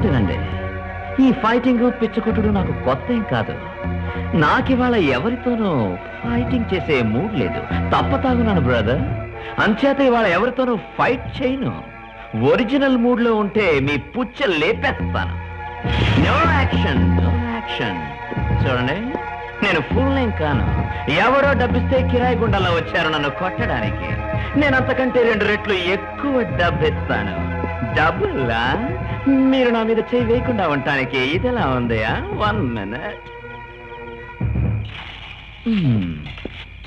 వినండి, ఈ ఫైటింగ్ పిచ్చకొట్టుడు నాకు కొత్త ఏం కాదు. నాకివాళ ఎవరితోనూ ఫైటింగ్ చేసే మూడ్ లేదు. తప్పతాగున్నాను బ్రదర్. అంచేత ఇవాళ ఎవరితోనూ ఫైట్ చేయను. ఒరిజినల్ మూడ్ లో ఉంటే మీ పుచ్చ లేపేస్తాను. No action, no action. చూడండి, నేను ఫుల్ నేమ్ కాను. ఎవరో డబ్బిస్తే కిరాయి గుండాలో వచ్చారు నన్ను కొట్టడానికి. నేను అంతకంటే 2 రెట్లు ఎక్కువ డబ్బిస్తాను. డబ్బులా? మీరు నా మీద చేయి వేయకుండా ఉండటానికి ఇదిలా ఉంది. 1 minute.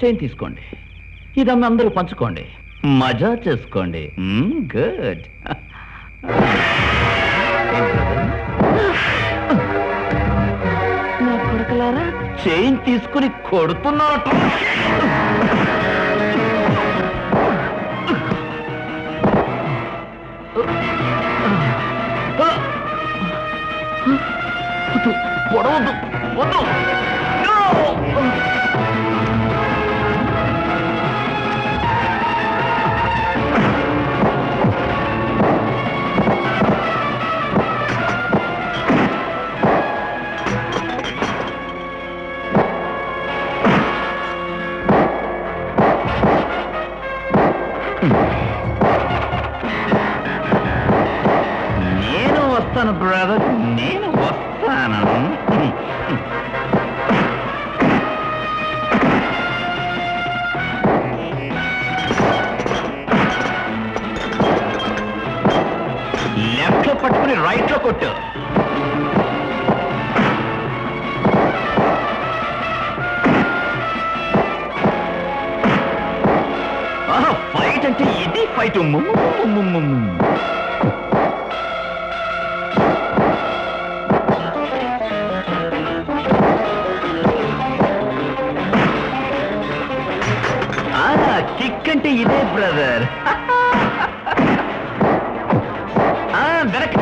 చేయి తీసుకోండి. ఇదమ్మ అందరూ పంచుకోండి, మజా చేసుకోండి. గుడ్. నా కొడుకులారా, చైన్ తీసుకుని కొడుతున్నట్టు. పొడవద్దు, వద్దు. నేను వస్తాను బ్రదర్, నేను వస్తాను. లెఫ్ట్ లో పట్టుకుని రైట్ లో కొట్టు. ఫైట్ అంటే ఇది ఫైట్. కిక్ అంటే ఇదే బ్రదర్. వెనక్కి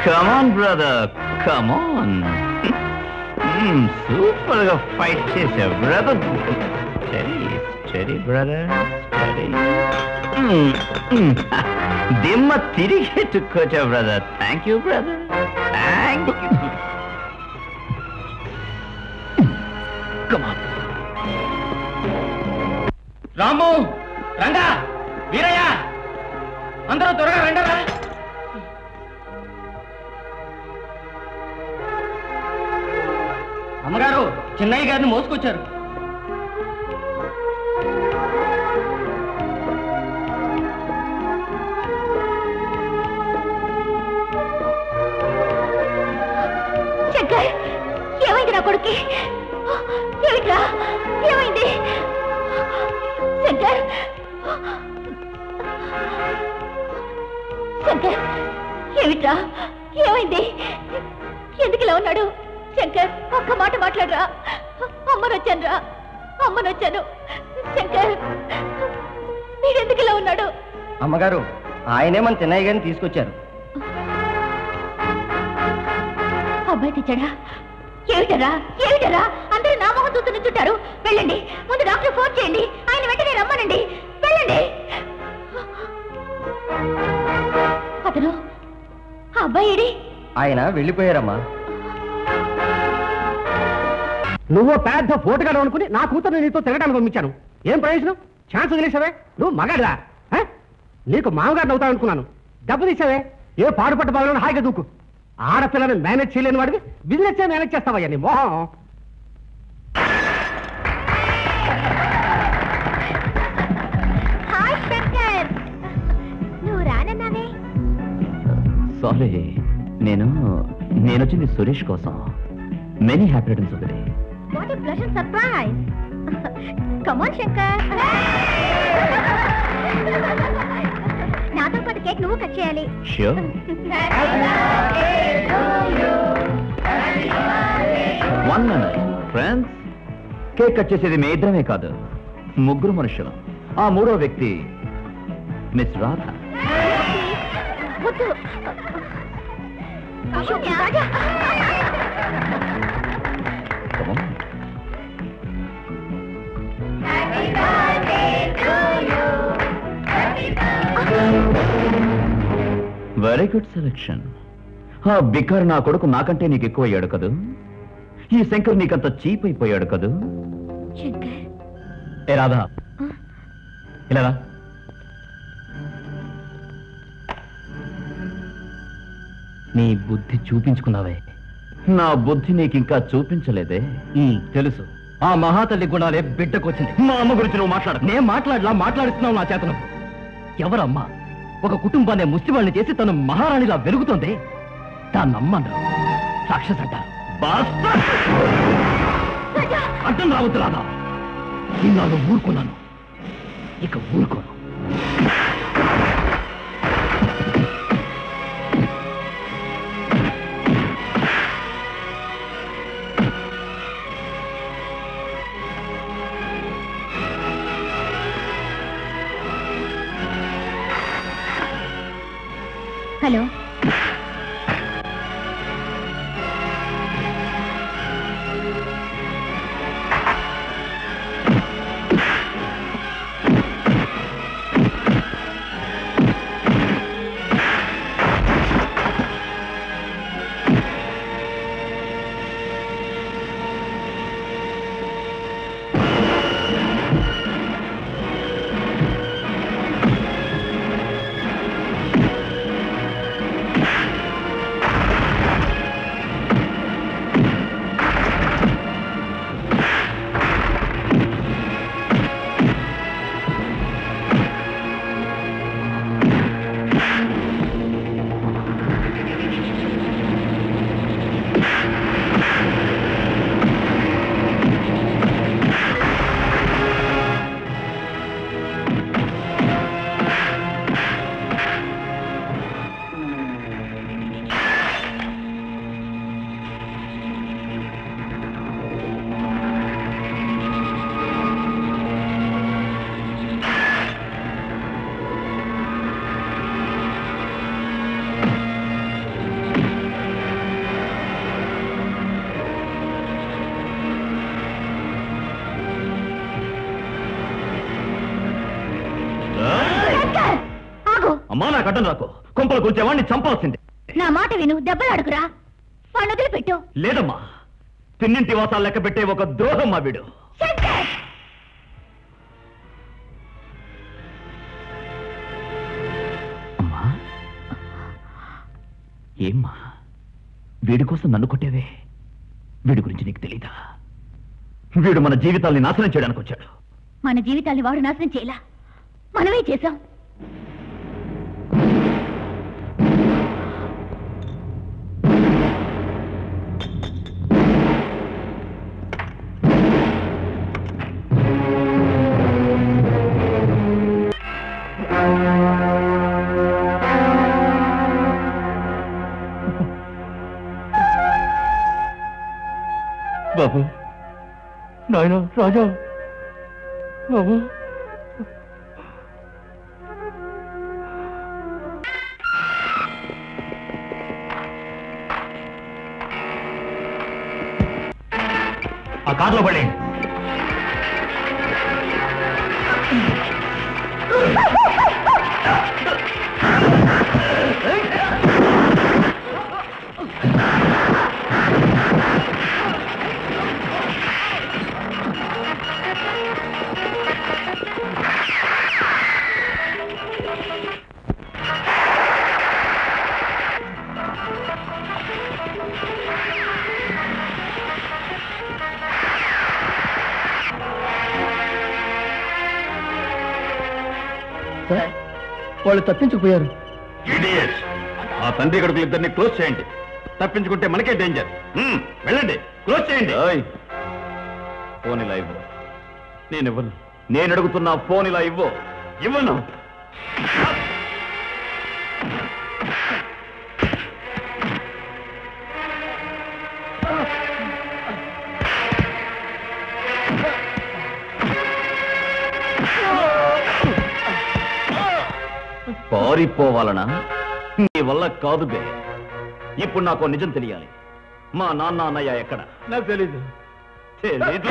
Come on, brother. Come on. Super ga fight chesa, brother. Steady, brother. Steady. Dimma tirige tukkocha, brother. Thank you, brother. Thank you. Come on. Ramu, Ranga, Veeraya, andaru త్వరగా రండరా. అమ్మగారు, చిన్నయ్య గారిని మోసుకొచ్చారు. శంకర్, ఏమైంది నా కొడుక్కి? ఏమిట్రా, ఏమైంది? శంకర్, శంకర్, ఏమిట్రా, ఏమైంది? ఎందుకు ఇలా ఉన్నాడు? శంకర్, ఒక్క మాట మాట్లాడరా. అమ్మనొచ్చాను రా, అమ్మనొచ్చాను. శంకర్, మీరెందుకు ఇలా ఉన్నాడు? అమ్మగారు, ఆయనే మన చిన్నయ్య గారిని తీసుకొచ్చారు. అబ్బాయి తెచ్చాడా? ఏమిటరా, ఏమిటరా? అందరూ నా మొహం చూస్తూ నిల్చుంటారు. వెళ్ళండి, ముందు డాక్టర్ ఫోన్ చేయండి. ఆయన వెంటనే రమ్మనండి. వెళ్ళండి. అతను ఆ అబ్బాయి ఏడి? ఆయన వెళ్ళిపోయారమ్మా. నువ్వు పెద్ద పోటుగాడు అనుకుని నా కూతురు నీతో తిరగడానికి పంపించాను. ఏం ప్రయోజనం? ఛాన్స్ వదిలేసావే. నువ్వు మగాడిరా? నీకు మామగారిని అవుతావనుకున్నాను. డబ్బు తీసావే. ఏ పాడుపట్ట బాగులో హాయిగా దూకు. ఆడపిల్లని మేనేజ్ చేయలేని వాడివి బిజినెస్ మేనేజ్ చేస్తావయ్యా నీ మోహం. సారీ, నేను వచ్చింది సురేష్ కోసం. Many happy returns of the day. What a pleasant surprise. Come on, Shankar. నాతో పాటు కేక్ నువ్వు కట్ చేయాలి. Sure. One minute, friends. Cake cut చేసేది మీ ఇద్దరమే కాదు, ముగ్గురు మనుషులు. ఆ మూడో వ్యక్తి మిస్ రాధా. వద్దు. Very good selection. ఆ బికార్ నా కొడుకు నాకంటే నీకు ఎక్కువ అయ్యాడు కదూ. ఈ శంకర్ నీకంత చీప్ అయిపోయాడు కదూ. శంకర్, ఏ రాధా, ఇలా నీ బుద్ధి చూపించుకున్నావే. నా బుద్ధి నీకింకా చూపించలేదే. తెలుసు. ఆ మహాతల్లి గుణాలే బిడ్డకొచ్చింది. మా అమ్మ గురించి నువ్వు మాట్లాడ. నేను మాట్లాడిస్తున్నావు నా చేతను. ఎవరమ్మా ఒక కుటుంబాన్ని ముష్టివాళ్ళని చేసి తను మహారాణిలా వెలుగుతుంది? దాన్ని అమ్మన్నారు, రాక్షస్ అంటారు. అర్థం రావద్దు రాదా. ఇన్నాళ్ళు ఊరుకున్నాను, ఇక ఊరుకోను. హలో, అమ్మా నాకు అడ్డం రాకు. కొంపలు కూర్చేవాడిని చంపాల్సిందే. నా మాట విను, దెబ్బలు అడుగురా. వాడిని వదిలిపెట్టు. లేదమ్మా, తిన్నింటి వాసాలు లెక్క పెట్టే ఒక ద్రోహం మా వీడు. అమ్మా, ఏమ్మా వీడి కోసం నన్ను కొట్టేవే? వీడి గురించి నీకు తెలీదా? వీడు మన జీవితాల్ని నాశనం చేయడానికి వచ్చాడు. మన జీవితాల్ని వాడు నాశనం చేయలా, మనమే చేశాం. బాబు, నాయన రాజా, బాబు. ఆ కార్లో పడి వాళ్ళు తప్పించుకుపోయారు. ఆ తండ్రి కొడుకులు ఇద్దరిని క్లోజ్ చేయండి. తప్పించుకుంటే మనకే డేంజర్. వెళ్ళండి, క్లోజ్ చేయండి. ఫోన్ ఇలా ఇవ్వు. నేను ఇవ్వను. నేను అడుగుతున్నా, ఫోన్ ఇలా ఇవ్వు. ఇవ్వను. పారిపోవాలనా? నీ వల్ల కాదు బే. ఇప్పుడు నాకు నిజం తెలియాలి. మా నాన్న అన్నయ్య ఎక్కడ? నాకు తెలీదు. తెలీదు.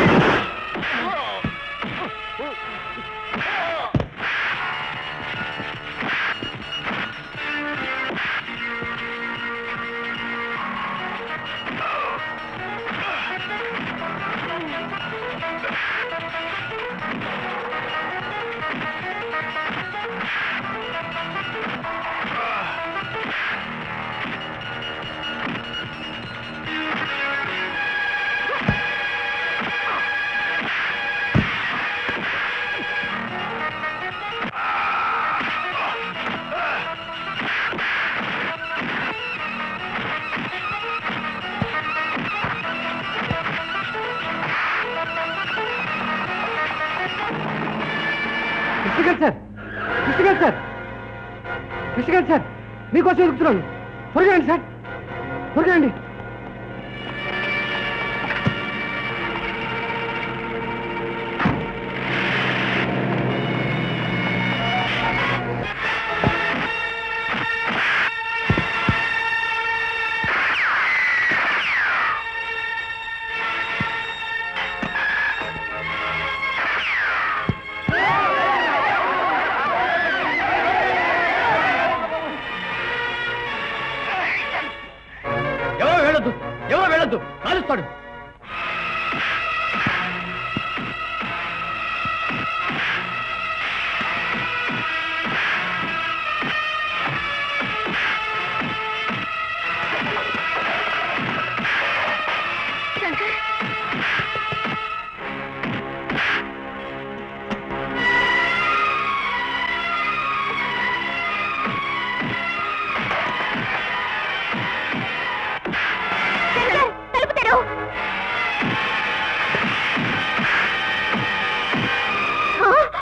సార్ మీకోసం ఎదుగుతున్నాను. త్వరగా రండి సార్, త్వరగా రండి.